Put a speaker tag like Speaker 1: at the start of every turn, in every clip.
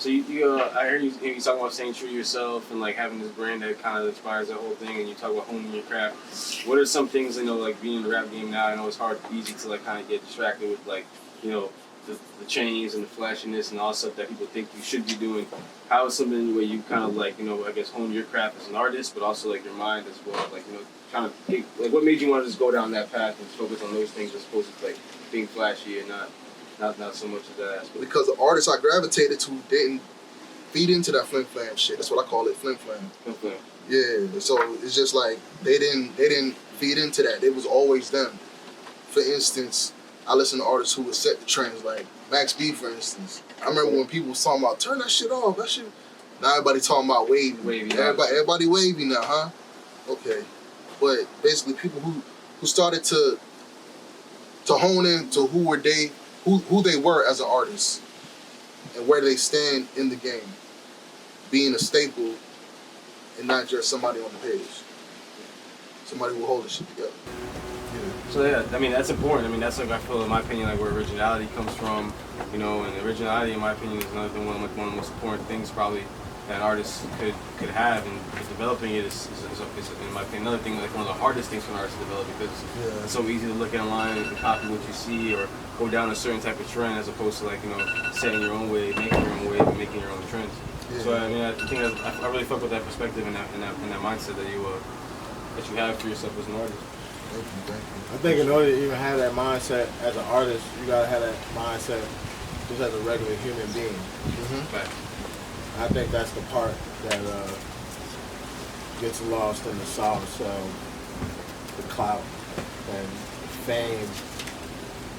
Speaker 1: So I heard you talking about staying true to yourself and like having this brand that kind of inspires that whole thing, and you talk about honing your craft. What are some things, like being in the rap game now? I know it's easy to like kind of get distracted with like, the chains and the flashiness and all the stuff that people think you should be doing. How is something where you kind of like, I guess hone your craft as an artist, but also like your mind as well, like, kind of like what made you want to just go down that path and focus on those things as opposed to like being flashy and not so much of that aspect?
Speaker 2: Because the artists I gravitated to didn't feed into that flim flam shit. That's what I call it, flim flam.
Speaker 1: Flim flam.
Speaker 2: Yeah, so it's just like they didn't feed into that. It was always them. For instance, I listen to artists who would set the trends, like Max B, for instance. I remember when people was talking about turn that shit off. That shit. Now everybody talking about wavy. Everybody wavy now, huh? Okay, but basically people who started to hone in to who they were as an artist and where they stand in the game, being a staple and not just somebody on the page. Somebody who will hold the shit together. Yeah.
Speaker 1: So yeah, I mean that's important. I mean that's like I feel in my opinion like where originality comes from, and originality in my opinion is one of the most important things probably that artists could have, and developing it is in my opinion another thing like one of the hardest things for an artist to develop because it's so easy to look online and copy what you see or go down a certain type of trend as opposed to like setting your own way, making your own wave, and making your own trends. Yeah. So I mean I think I really fuck with that perspective and that mindset that you have for yourself as an artist.
Speaker 2: Thank you.
Speaker 3: I think in order to even have that mindset as an artist, you gotta have that mindset just as a regular human being.
Speaker 1: Mm-hmm.
Speaker 3: I think that's the part that gets lost in the sauce of the clout and fame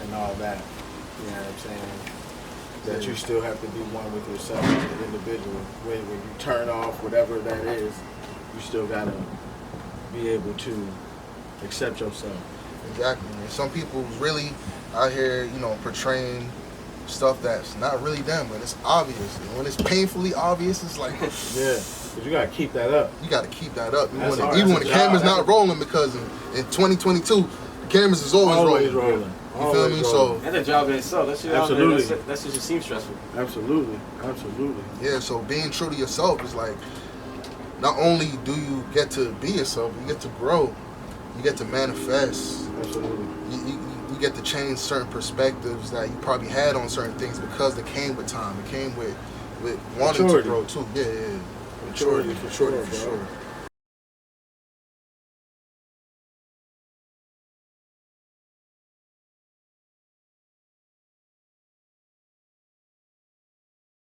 Speaker 3: and all that. You know what I'm saying? That you still have to be one with yourself as an individual. When you turn off whatever that is, you still gotta be able to accept yourself.
Speaker 2: Exactly. And some people really out here, portraying stuff that's not really them, but it's obvious. And when it's painfully obvious, it's like
Speaker 3: yeah. But you gotta keep that up.
Speaker 2: You gotta keep that up.
Speaker 3: Even
Speaker 2: when the camera's not rolling, because in 2022, the cameras is always rolling. You feel me? So
Speaker 1: that's a job in itself. That shit
Speaker 3: absolutely.
Speaker 1: That shit just seems stressful.
Speaker 3: Absolutely.
Speaker 2: Yeah. So being true to yourself is like, not only do you get to be yourself, you get to grow. You get to manifest.
Speaker 3: Absolutely.
Speaker 2: You get to change certain perspectives that you probably had on certain things because they came with time. It came with wanting
Speaker 3: maturity.
Speaker 2: To grow too. Yeah.
Speaker 3: Maturity for sure.